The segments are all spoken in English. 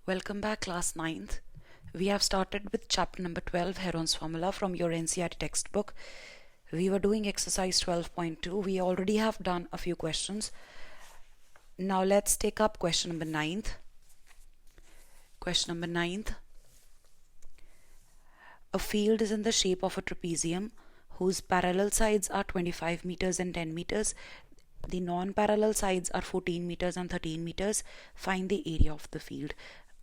Welcome back, class 9th. We have started with chapter number 12, Heron's formula from your NCERT textbook. We were doing exercise 12.2. We already have done a few questions. Now let's take up question number 9th. Question number 9th. A field is in the shape of a trapezium whose parallel sides are 25 meters and 10 meters. The non-parallel sides are 14 meters and 13 meters. Find the area of the field.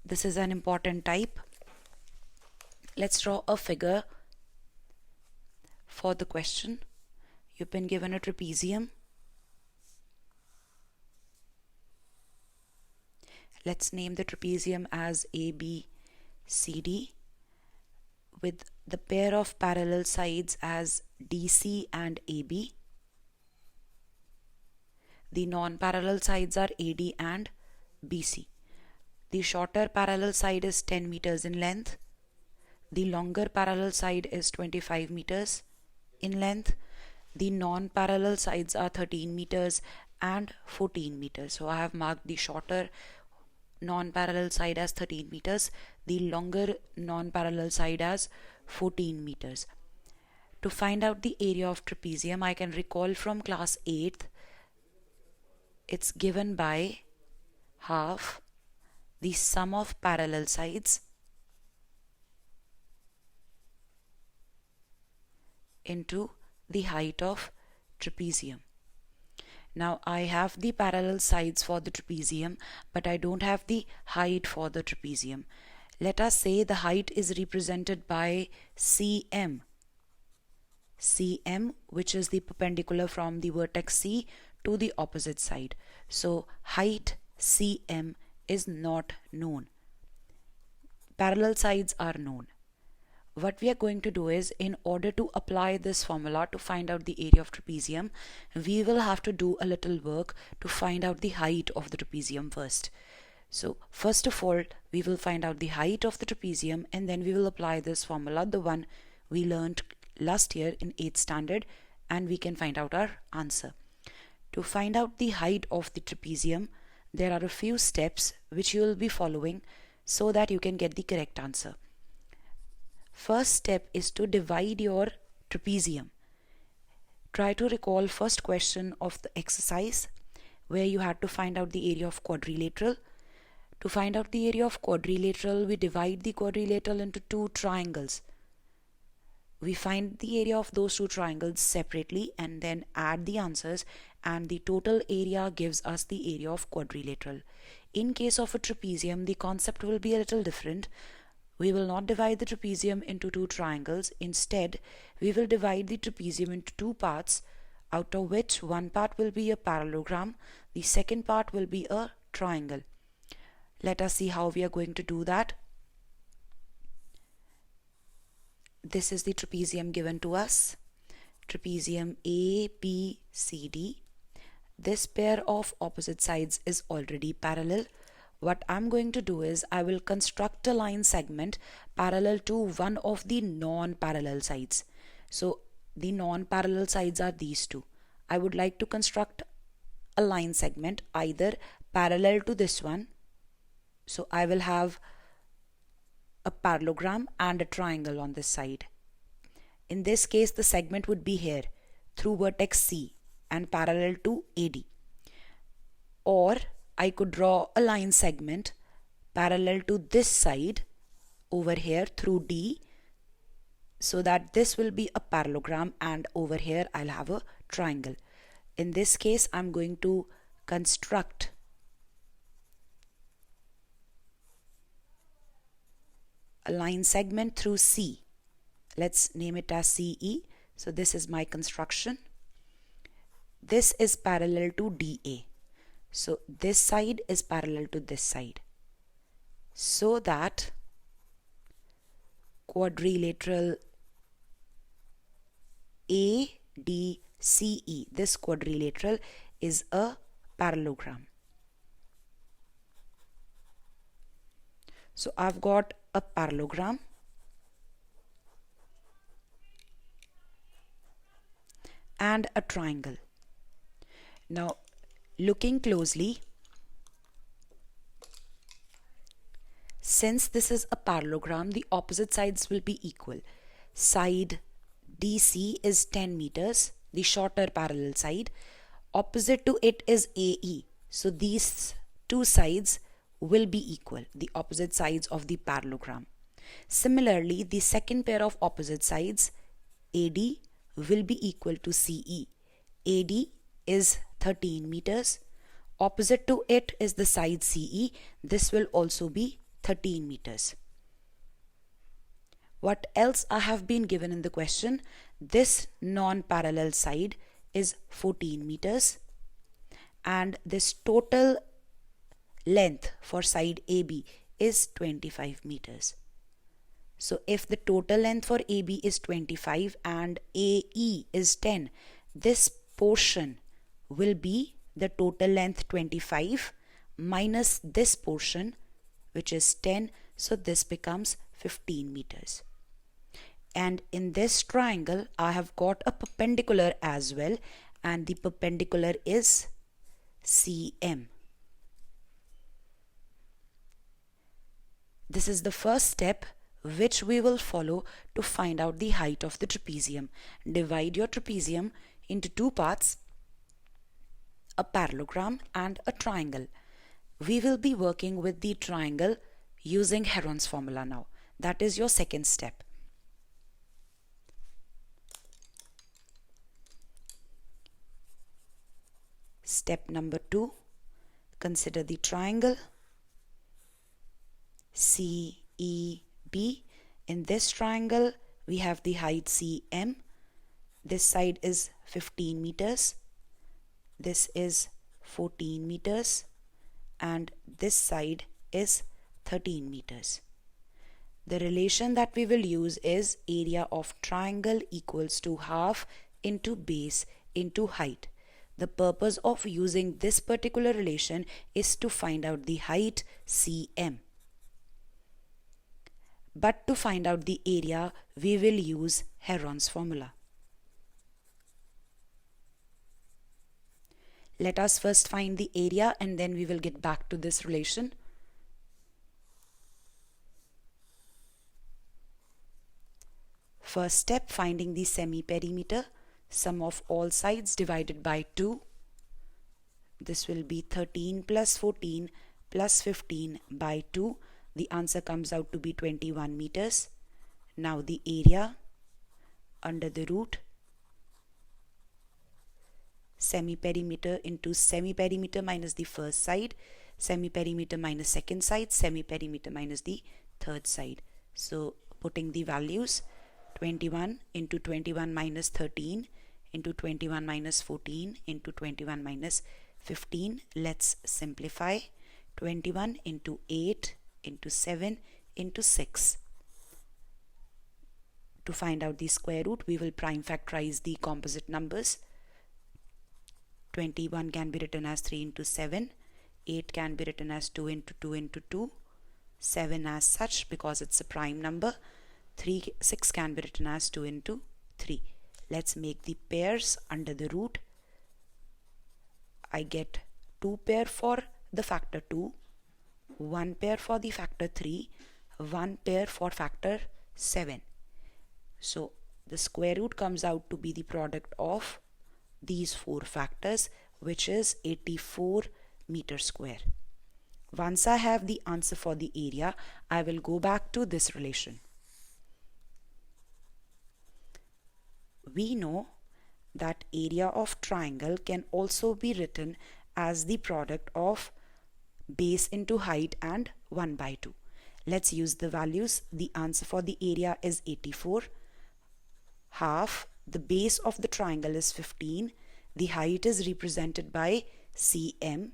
This is an important type. Let's draw a figure for the question. You've been given a trapezium. Let's name the trapezium as ABCD with the pair of parallel sides as DC and AB. The non-parallel sides are AD and BC. The shorter parallel side is 10 meters in length. The longer parallel side is 25 meters in length. The non-parallel sides are 13 meters and 14 meters. So I have marked the shorter non-parallel side as 13 meters, the longer non-parallel side as 14 meters. To find out the area of trapezium, I can recall from class 8th, it's given by half the sum of parallel sides into the height of trapezium. Now I have the parallel sides for the trapezium, but I don't have the height for the trapezium. Let us say the height is represented by CM. CM, which is the perpendicular from the vertex C to the opposite side. So height CM is not known. Parallel sides are known. What we are going to do is, in order to apply this formula to find out the area of trapezium, we will have to do a little work to find out the height of the trapezium first. So first of all, we will find out the height of the trapezium, and then we will apply this formula, the one we learned last year in 8th standard, and we can find out our answer. To find out the height of the trapezium, there are a few steps which you will be following so that you can get the correct answer. First step is to divide your trapezium. Try to recall first question of the exercise where you had to find out the area of quadrilateral. To find out the area of quadrilateral, we divide the quadrilateral into two triangles. We find the area of those two triangles separately and then add the answers, and the total area gives us the area of quadrilateral. In case of a trapezium, the concept will be a little different. We will not divide the trapezium into two triangles. Instead, we will divide the trapezium into two parts, out of which one part will be a parallelogram, the second part will be a triangle. Let us see how we are going to do that. This is the trapezium given to us, trapezium ABCD. This pair of opposite sides is already parallel. What I'm going to do is, I will construct a line segment parallel to one of the non-parallel sides. So the non-parallel sides are these two. I would like to construct a line segment either parallel to this one. So I will have a parallelogram and a triangle on this side. In this case, the segment would be here through vertex C and parallel to AD. Or I could draw a line segment parallel to this side over here through D, so that this will be a parallelogram, and over here I'll have a triangle. In this case, I'm going to construct a line segment through C. Let's name it as CE. So this is my construction. This is parallel to DA. So this side is parallel to this side, so that quadrilateral ADCE, this quadrilateral is a parallelogram. So I've got a parallelogram and a triangle. Now looking closely, Since this is a parallelogram, the opposite sides will be equal. Side DC is 10 meters, the shorter parallel side. Opposite to it is AE. So these two sides will be equal, the opposite sides of the parallelogram. Similarly, the second pair of opposite sides, AD, will be equal to CE. AD is 13 meters. Opposite to it is the side CE. This will also be 13 meters. What else I have been given in the question? This non-parallel side is 14 meters and this total length for side AB is 25 meters. So if the total length for AB is 25 and AE is 10, this portion will be the total length 25 minus this portion, which is 10. So this becomes 15 meters. And in this triangle, I have got a perpendicular as well, and the perpendicular is CM. This is the first step which we will follow to find out the height of the trapezium. Divide your trapezium into two parts, a parallelogram and a triangle. We will be working with the triangle using Heron's formula now. That is your second step. Step number 2, consider the triangle CEB. In this triangle, we have the height CM. This side is 15 meters. This is 14 meters. And this side is 13 meters. The relation that we will use is area of triangle equals to half into base into height. The purpose of using this particular relation is to find out the height CM. But to find out the area, we will use Heron's formula. Let us first find the area and then we will get back to this relation. First step, finding the semi-perimeter. Sum of all sides divided by 2. This will be 13 plus 14 plus 15 by 2. The answer comes out to be 21 meters. Now the area under the root semi-perimeter into semi-perimeter minus the first side, semi-perimeter minus second side, semi-perimeter minus the third side. So putting the values, 21 into 21 minus 13 into 21 minus 14 into 21 minus 15. Let's simplify. 21 into 8 into 7 into 6. To find out the square root, we will prime factorize the composite numbers. 21 can be written as 3 into 7. 8 can be written as 2 into 2 into 2. 7 as such because it's a prime number. 6 can be written as 2 into 3. Let's make the pairs under the root. I get 2 pair for the factor 2, 1 pair for the factor 3, 1 pair for factor 7. So the square root comes out to be the product of these 4 factors, which is 84 meters square. Once I have the answer for the area, I will go back to this relation. We know that area of triangle can also be written as the product of base into height and 1 by 2. Let's use the values. The answer for the area is 84. Half, the base of the triangle is 15. The height is represented by CM.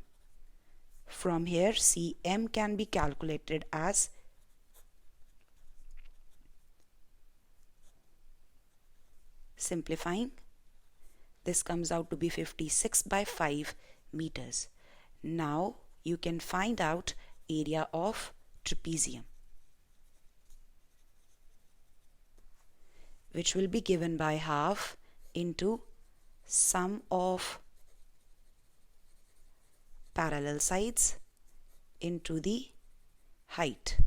From here, CM can be calculated as simplifying. This comes out to be 56 by 5 meters. Now you can find out area of trapezium, which will be given by half into sum of parallel sides into the height.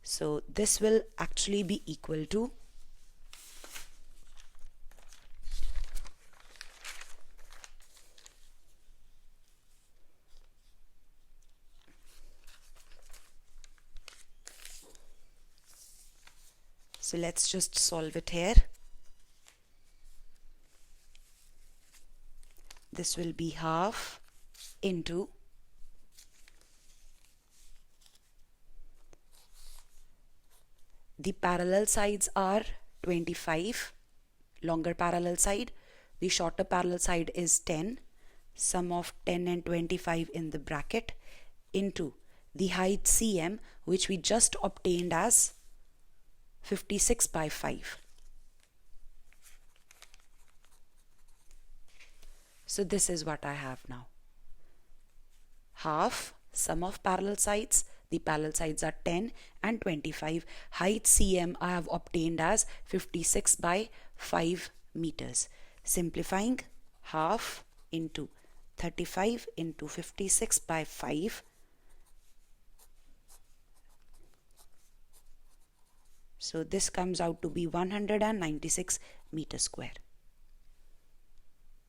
So this will actually be equal to so let's just solve it here. This will be half into the parallel sides are 25, longer parallel side. The shorter parallel side is 10. Sum of 10 and 25 in the bracket into the height cm, which we just obtained as 56 by 5. So this is what I have now. Half sum of parallel sides. The parallel sides are 10 and 25. Height cm I have obtained as 56 by 5 meters. Simplifying, half into 35 into 56 by 5. So this comes out to be 196 meters square.